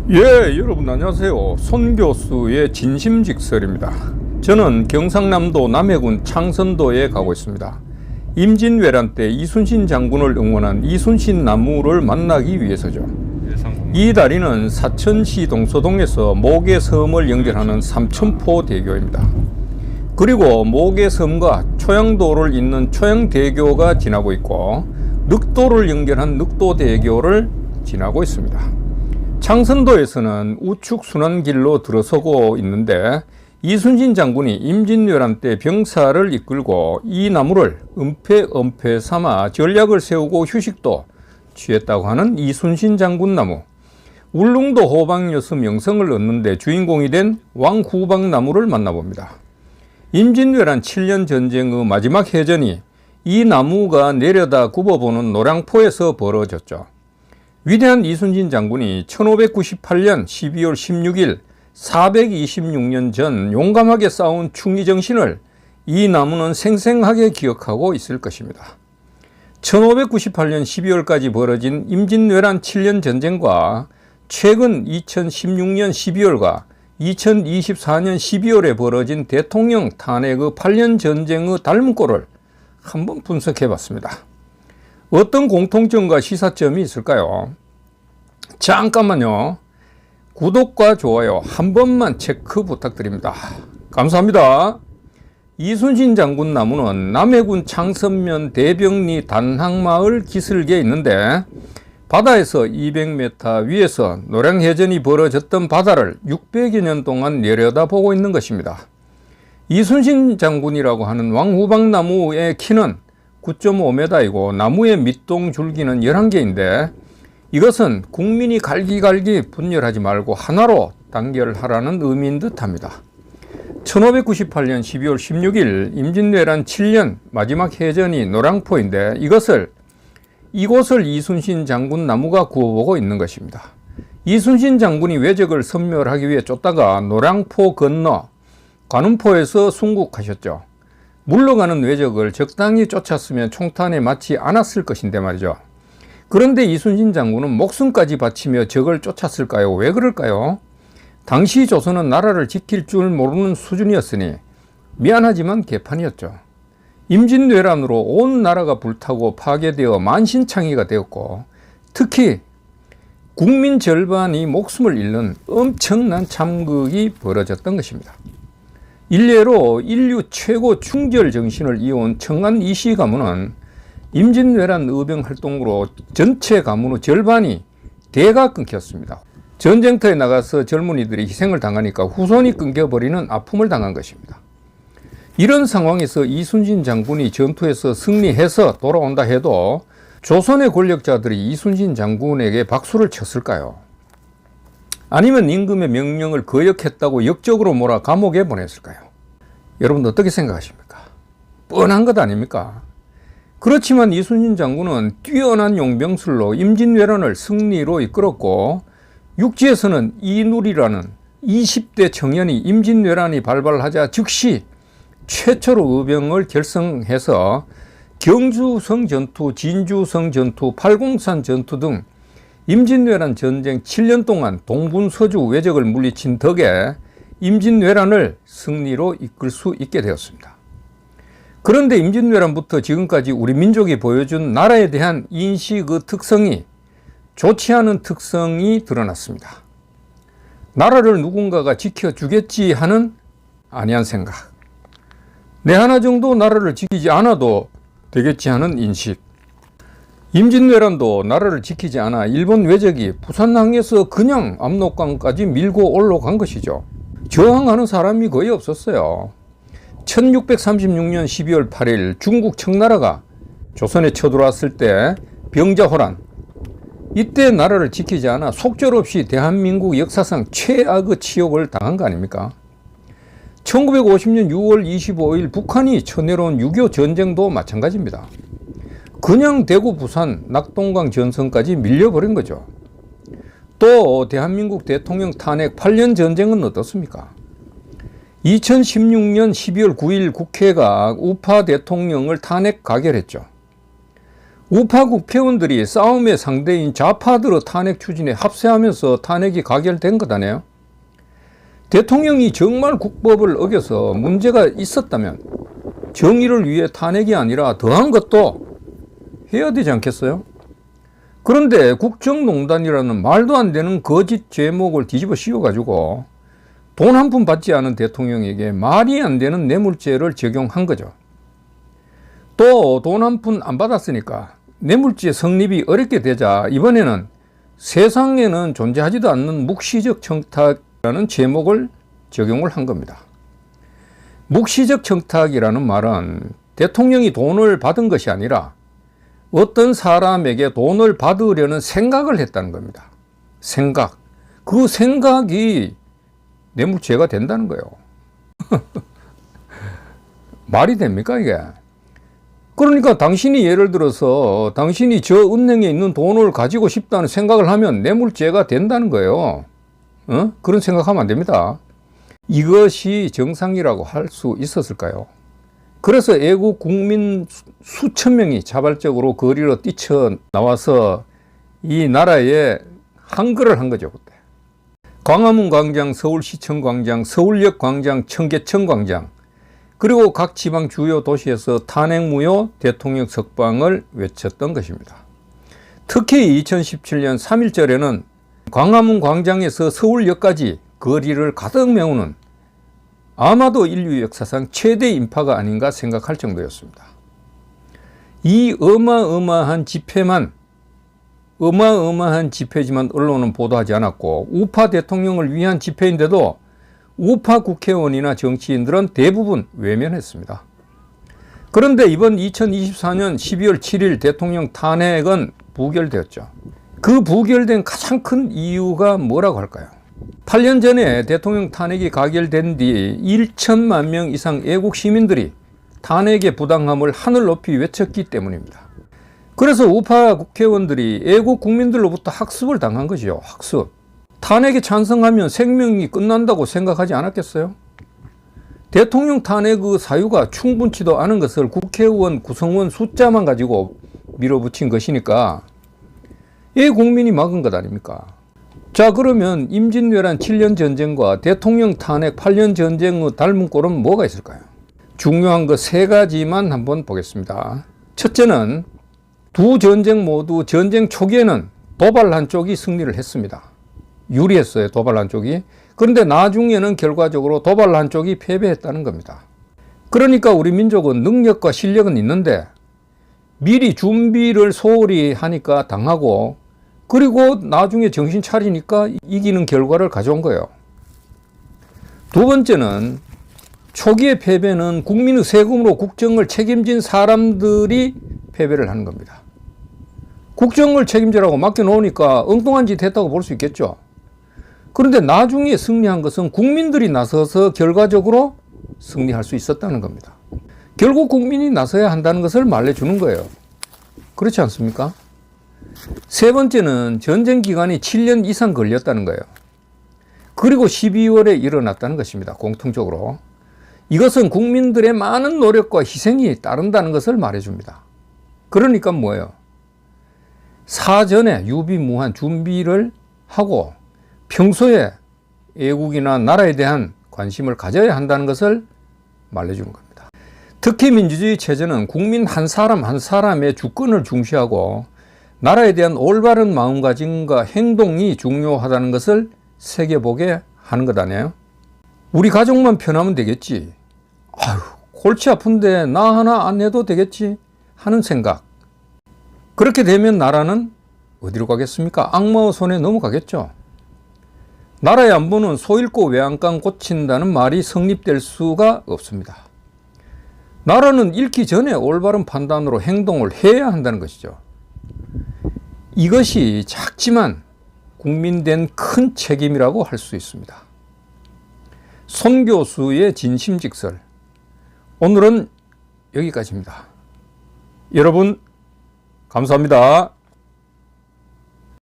여러분 안녕하세요. 손 교수의 진심직설입니다. 저는 경상남도 남해군 창선도에 가고 있습니다. 임진왜란 때 이순신 장군을 응원한 이순신 나무를 만나기 위해서죠. 이 다리는 사천시 동서동에서 목계섬을 연결하는 삼천포대교입니다. 그리고 목계섬과 초양도를 잇는 초양대교가 지나고 있고 늑도를 연결한 늑도대교를 지나고 있습니다. 창선도에서는 우측 순환길로 들어서고 있는데 이순신 장군이 임진왜란 때 병사를 이끌고 이 나무를 은폐 삼아 전략을 세우고 휴식도 취했다고 하는 이순신 장군 나무, 울릉도 호박여수 명성을 얻는 데 주인공이 된 왕후박나무를 만나봅니다. 임진왜란 7년 전쟁의 마지막 해전이 이 나무가 내려다 굽어보는 노량포에서 벌어졌죠. 위대한 이순신 장군이 1598년 12월 16일 426년 전 용감하게 싸운 충의정신을 이 나무는 생생하게 기억하고 있을 것입니다. 1598년 12월까지 벌어진 임진왜란 7년 전쟁과 최근 2016년 12월과 2024년 12월에 벌어진 대통령 탄핵의 8년 전쟁의 닮은 꼴을 한번 분석해 봤습니다. 어떤 공통점과 시사점이 있을까요? 잠깐만요. 구독과 좋아요 한 번만 체크 부탁드립니다. 감사합니다. 이순신 장군 나무는 남해군 창선면 대병리 단항마을 기슭에 있는데 바다에서 200m 위에서 노량해전이 벌어졌던 바다를 600여 년 동안 내려다보고 있는 것입니다. 이순신 장군이라고 하는 왕후박나무의 키는 9.5m이고 나무의 밑동 줄기는 11개인데 이것은 국민이 갈기갈기 분열하지 말고 하나로 단결하라는 의미인 듯합니다. 1598년 12월 16일 임진왜란 7년 마지막 해전이 노량포인데 이곳을 이순신 장군 나무가 구워보고 있는 것입니다. 이순신 장군이 왜적을 섬멸하기 위해 쫓다가 노량포 건너 관음포에서 순국하셨죠. 물러가는 왜적을 적당히 쫓았으면 총탄에 맞지 않았을 것인데 말이죠. 그런데 이순신 장군은 목숨까지 바치며 적을 쫓았을까요? 왜 그럴까요? 당시 조선은 나라를 지킬 줄 모르는 수준이었으니 미안하지만 개판이었죠. 임진왜란으로 온 나라가 불타고 파괴되어 만신창이가 되었고 특히 국민 절반이 목숨을 잃는 엄청난 참극이 벌어졌던 것입니다. 일례로 인류 최고 충절 정신을 이어온 청안 이씨 가문은 임진왜란 의병 활동으로 전체 가문의 절반이 대가 끊겼습니다. 전쟁터에 나가서 젊은이들이 희생을 당하니까 후손이 끊겨버리는 아픔을 당한 것입니다. 이런 상황에서 이순신 장군이 전투에서 승리해서 돌아온다 해도 조선의 권력자들이 이순신 장군에게 박수를 쳤을까요? 아니면 임금의 명령을 거역했다고 역적으로 몰아 감옥에 보냈을까요? 여러분 어떻게 생각하십니까? 뻔한 것 아닙니까? 그렇지만 이순신 장군은 뛰어난 용병술로 임진왜란을 승리로 이끌었고 육지에서는 이누리라는 20대 청년이 임진왜란이 발발하자 즉시 최초로 의병을 결성해서 경주성 전투, 진주성 전투, 팔공산 전투 등 임진왜란 전쟁 7년 동안 동분서주 왜적을 물리친 덕에 임진왜란을 승리로 이끌 수 있게 되었습니다. 그런데 임진왜란부터 지금까지 우리 민족이 보여준 나라에 대한 인식의 특성이 좋지 않은 특성이 드러났습니다. 나라를 누군가가 지켜주겠지 하는 안이한 생각, 내 하나 정도 나라를 지키지 않아도 되겠지 하는 인식. 임진왜란도 나라를 지키지 않아 일본 왜적이 부산항에서 그냥 압록강까지 밀고 올라간 것이죠. 저항하는 사람이 거의 없었어요. 1636년 12월 8일 중국 청나라가 조선에 쳐들어왔을 때 병자호란, 이때 나라를 지키지 않아 속절없이 대한민국 역사상 최악의 치욕을 당한 거 아닙니까? 1950년 6월 25일 북한이 쳐내려온 6.25 전쟁도 마찬가지입니다. 그냥 대구, 부산, 낙동강 전선까지 밀려버린 거죠. 또 대한민국 대통령 탄핵 8년 전쟁은 어떻습니까? 2016년 12월 9일 국회가 우파 대통령을 탄핵 가결했죠. 우파 국회의원들이 싸움의 상대인 좌파들의 탄핵 추진에 합세하면서 탄핵이 가결된 것 아니에요? 대통령이 정말 국법을 어겨서 문제가 있었다면 정의를 위해 탄핵이 아니라 더한 것도 해야 되지 않겠어요? 그런데 국정농단이라는 말도 안 되는 거짓 제목을 뒤집어 씌워가지고 돈 한 푼 받지 않은 대통령에게 말이 안 되는 뇌물죄를 적용한 거죠. 또 돈 한 푼 안 받았으니까 뇌물죄 성립이 어렵게 되자 이번에는 세상에는 존재하지도 않는 묵시적 청탁이라는 제목을 적용을 한 겁니다. 묵시적 청탁이라는 말은 대통령이 돈을 받은 것이 아니라 어떤 사람에게 돈을 받으려는 생각을 했다는 겁니다. 생각. 그 생각이 뇌물죄가 된다는 거예요. 말이 됩니까 이게? 그러니까 당신이 예를 들어서 당신이 저 은행에 있는 돈을 가지고 싶다는 생각을 하면 뇌물죄가 된다는 거예요. 그런 생각하면 안 됩니다. 이것이 정상이라고 할 수 있었을까요? 그래서 애국 국민 수천 명이 자발적으로 거리로 뛰쳐나와서 이 나라에 항거를 한 거죠. 그때. 광화문 광장, 서울시청 광장, 서울역 광장, 청계천 광장, 그리고 각 지방 주요 도시에서 탄핵 무효 대통령 석방을 외쳤던 것입니다. 특히 2017년 3.1절에는 광화문 광장에서 서울역까지 거리를 가득 메우는 아마도 인류 역사상 최대 인파가 아닌가 생각할 정도였습니다. 이 어마어마한 집회지만 언론은 보도하지 않았고 우파 대통령을 위한 집회인데도 우파 국회의원이나 정치인들은 대부분 외면했습니다. 그런데 이번 2024년 12월 7일 대통령 탄핵은 부결되었죠. 그 부결된 가장 큰 이유가 뭐라고 할까요? 8년 전에 대통령 탄핵이 가결된 뒤 1천만 명 이상 애국 시민들이 탄핵의 부당함을 하늘 높이 외쳤기 때문입니다. 그래서 우파 국회의원들이 애국 국민들로부터 학습을 당한 것이죠. 학습. 탄핵에 찬성하면 생명이 끝난다고 생각하지 않았겠어요? 대통령 탄핵의 사유가 충분치도 않은 것을 국회의원 구성원 숫자만 가지고 밀어붙인 것이니까 국민이 막은 것 아닙니까? 자, 그러면 임진왜란 7년 전쟁과 대통령 탄핵 8년 전쟁의 닮은 꼴은 뭐가 있을까요? 중요한 것 세 가지만 한번 보겠습니다. 첫째는 두 전쟁 모두 전쟁 초기에는 도발한 쪽이 승리를 했습니다. 유리했어요, 도발한 쪽이. 그런데 나중에는 결과적으로 도발한 쪽이 패배했다는 겁니다. 그러니까 우리 민족은 능력과 실력은 있는데 미리 준비를 소홀히 하니까 당하고 그리고 나중에 정신 차리니까 이기는 결과를 가져온 거예요. 두 번째는 초기의 패배는 국민의 세금으로 국정을 책임진 사람들이 패배를 하는 겁니다. 국정을 책임지라고 맡겨놓으니까 엉뚱한 짓 했다고 볼 수 있겠죠. 그런데 나중에 승리한 것은 국민들이 나서서 결과적으로 승리할 수 있었다는 겁니다. 결국 국민이 나서야 한다는 것을 말해주는 거예요. 그렇지 않습니까? 세 번째는 전쟁 기간이 7년 이상 걸렸다는 거예요. 그리고 12월에 일어났다는 것입니다. 공통적으로. 이것은 국민들의 많은 노력과 희생이 따른다는 것을 말해줍니다. 그러니까 뭐예요? 사전에 유비무한 준비를 하고 평소에 애국이나 나라에 대한 관심을 가져야 한다는 것을 말해주는 겁니다. 특히 민주주의 체제는 국민 한 사람 한 사람의 주권을 중시하고 나라에 대한 올바른 마음가짐과 행동이 중요하다는 것을 새겨보게 하는 것 아니에요? 우리 가족만 편하면 되겠지. 아유, 골치 아픈데 나 하나 안 해도 되겠지 하는 생각. 그렇게 되면 나라는 어디로 가겠습니까? 악마의 손에 넘어가겠죠. 나라의 안보는 소 잃고 외양간 고친다는 말이 성립될 수가 없습니다. 나라는 잃기 전에 올바른 판단으로 행동을 해야 한다는 것이죠. 이것이 작지만 국민된 큰 책임이라고 할 수 있습니다. 손 교수의 진심직설. 오늘은 여기까지입니다. 여러분, 감사합니다.